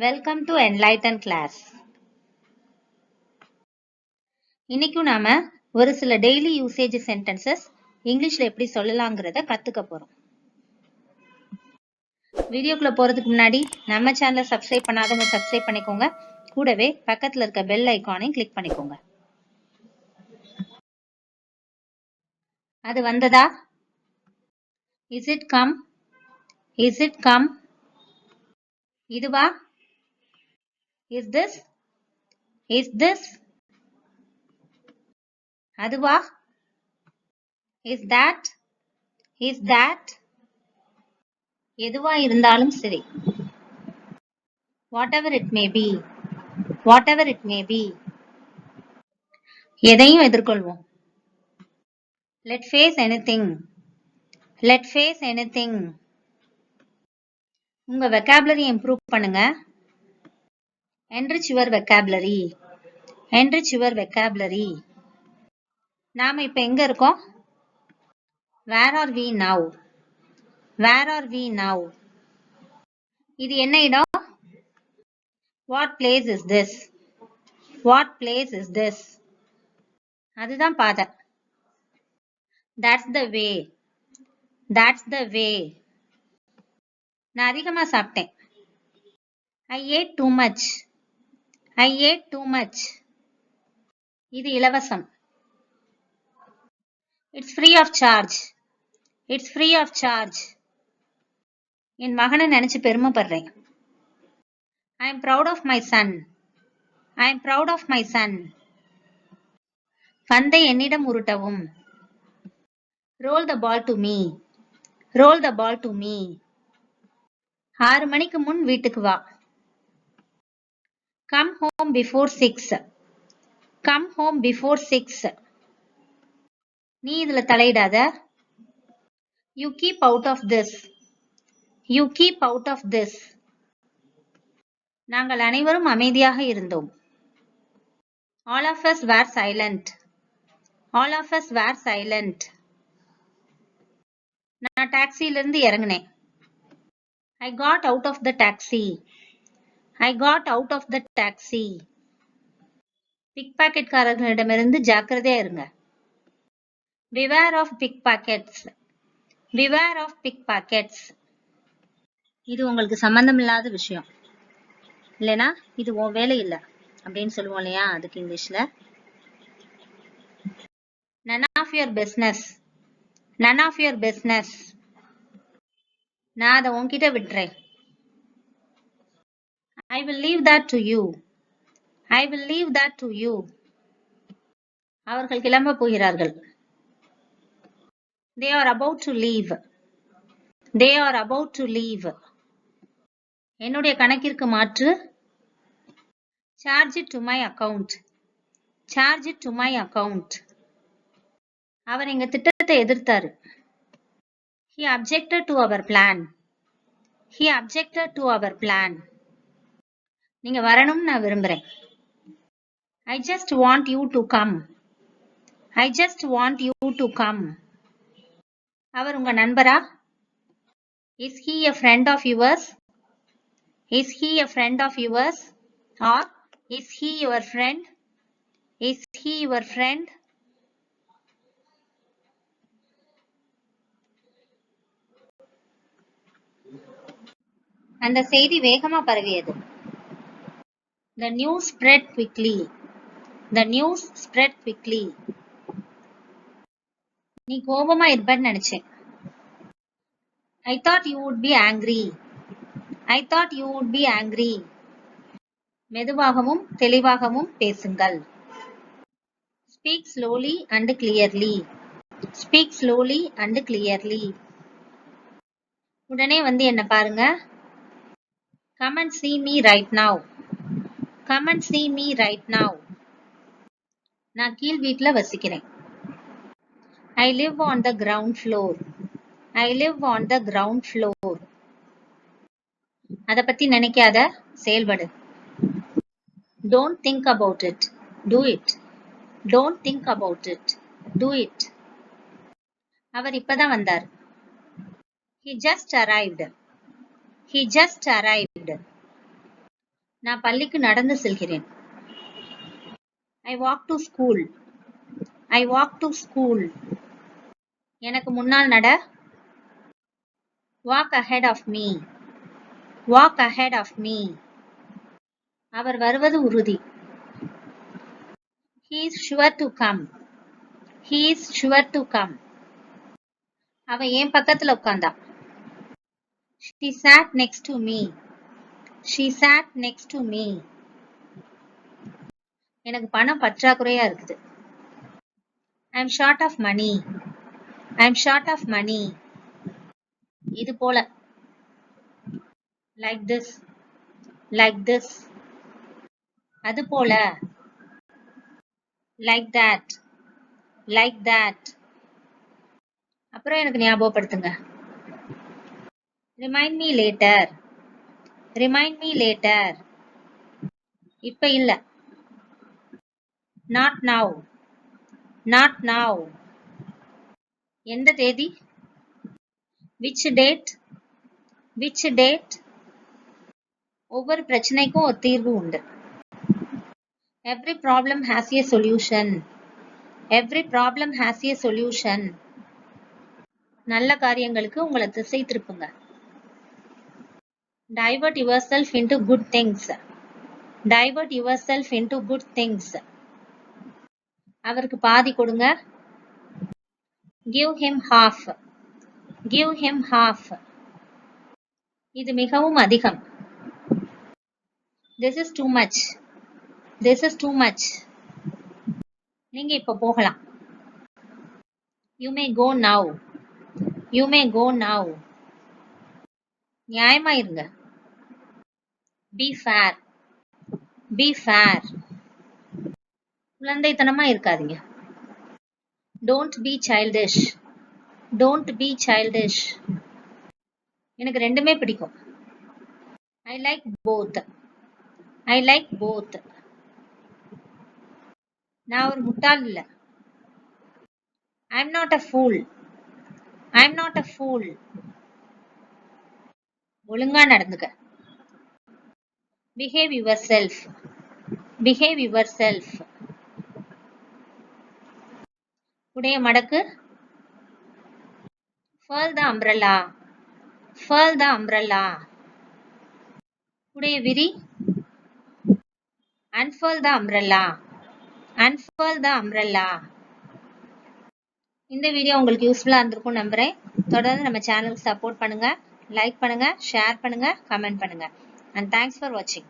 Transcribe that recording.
Welcome to enlighten class. இன்னைக்கும் நாம ஒரு சில டெய்லி யூசேஜ் சென்டென்சஸ் இங்கிலீஷ்ல எப்படி சொல்லலாங்கிறத கத்துக்க போறோம். வீடியோக்குள்ள போறதுக்கு முன்னாடி நம்ம சேனலை சப்ஸ்கிரைப் பண்ணாதவங்க சப்ஸ்கிரைப் பண்ணிக்கோங்க. கூடவே பக்கத்துல இருக்க பெல் ஐகானையும் கிளிக் பண்ணிக்கோங்க. அது வந்ததா? Is it come? Is it come? இதுவா? Is this? Is this? அதுவா? Is that? Is that? எதுவா இருந்தாலும் சரி. Whatever it may be. Whatever it may be. எதையும் எதிர்கொள்வோம். Let face anything. Let face anything. உங்க vocabulary improve பண்ணுங்க. Enrich your vocabulary. Enrich your vocabulary. நாம இப்ப எங்க இருக்கோம்? Where are we now? Where are we now? இது என்ன இடம்? What place is this? What place is this? அதுதான் பாதை. That's the way. That's the way. நான் அதிகமா சாப்பிட்டேன். I ate too much. I ate too much. இது இலவசம். It's free of charge. It's free of charge. என் மகனை நினைச்சு பெருமைப்படுறேன். I am proud of my son. I am proud of my son. பந்தை என்னிடம் உருட்டவும். Roll the ball to me. Roll the ball to me. 6 மணிக்கு முன் வீட்டுக்கு வா. Come home before 6. Come home before 6. நீ இதுல தலையிடாத. You keep out of this. You keep out of this. நாங்கள் அனைவரும் அமைதியாக இருந்தோம். All of us were silent. All of us were silent. நான் டாக்ஸியிலிருந்து இறங்கினேன். I got out of the taxi. I got out of the taxi. பிக்பாக்கெட்காரர்களிடமிருந்து ஜாக்கிரதையா இருங்க. Beware of pickpockets. Beware of pickpockets. இது உங்களுக்கு சம்பந்தம் இல்லாத விஷயம். இல்லைனா இது உன் வேலை இல்லை அப்படின்னு சொல்லுவோம் இல்லையா, அதுக்கு இங்கிலீஷ்ல none of your business. None of your business. நான் அதை உன்கிட்ட விட்டுறேன். I will leave that to you. I will leave that to you. அவர்கள் கிளம்ப போகிறார்கள். They are about to leave. They are about to leave. என்னுடைய கணக்கிற்கு மாற்று. Charge it to my account. Charge it to my account. அவர் எங்க திட்டத்தை எதிர்த்தாரு. He objected to our plan. He objected to our plan. நீங்க வரணும்னு நான் விரும்புறேன். I just want you to come. I just want you to come. அவர் உங்க நண்பரா? Is he a friend of yours? Is he a friend of yours? Or is he your friend? Is he your friend? அந்த செய்தி வேகமா பரவியது. The news spread quickly. The news spread quickly. நீ கோபமா இருப்பன்னு நினைச்சேன். I thought you would be angry. I thought you would be angry. மெதுவாகவும் தெளிவாகவும் பேசுங்கள். Speak slowly and clearly. Speak slowly and clearly. உடனே வந்து என்ன பாருங்க. Come and see me right now. Come and see me right now. நான் கீழ் வீட்ல வசிக்கிறேன். I live on the ground floor. I live on the ground floor. அத பத்தி நினைக்காத, செயல்படு. Don't think about it. Do it. Don't think about it. Do it. அவர் இப்பதான் வந்தார். He just arrived. He just arrived. நான் பள்ளிக்கு நடந்து செல்கிறேன். I walk to school. I walk to school. எனக்கு முன்னால் நட. Walk ahead of me. Walk ahead of me. அவர் வருவது உறுதி. He is sure to come. He is sure to come. அவ என் பக்கத்துல உட்கார்ந்தா. She sat next to me. She sat next to me. எனக்கு பணம் பற்றாக்குறையா இருக்குது. I am short of money. I am short of money. இது போல. Like this. Like this. அது போல. Like that. Like that. அப்புறம் எனக்கு ஞாபகப்படுத்துங்க. Remind me later. Remind me later. இப்ப இல்ல. Not now. Not now. எந்த தேதி? Which date? Which date? ஒவ்வொரு பிரச்சனைக்கும் ஒரு தீர்வு உண்டு. Every problem has a solution. Every problem has a solution. நல்ல காரியங்களுக்கு உங்களை திசை திருப்புங்க. Divert yourself into good things. Divert yourself into good things. அவருக்கு பாதி கொடுங்க. Give him half. Give him half. இது மிகவும் அதிகம். This is too much. This is too much. நீங்க இப்ப போகலாம். You may go now. You may go now. நியாயமா இருங்க. Be fair. Be fair. குழந்தைத்தனமா இருக்காதீங்க. Don't be childish. Don't be childish. எனக்கு ரெண்டுமே பிடிக்கும். I like both. I like both. நான் ஒரு முட்டாள் இல்ல. I'm not a fool. I'm not a fool. ஒழுங்கா நடந்துக்க. Behave yourself. Behave yourself. உடைய மடக்கு. Furl the umbrella. Furl the umbrella. உடைய விரி. Unfurl the umbrella. Unfurl the umbrella. இந்த வீடியோ உங்களுக்கு யூஸ்ஃபுல்லா இருந்திருக்கும் நம்புறேன். தொடர்ந்து நம்ம சேனலுக்கு சப்போர்ட் பண்ணுங்க, லைக் பண்ணுங்க, ஷேர் பண்ணுங்க, கமெண்ட் பண்ணுங்க. And thanks for watching.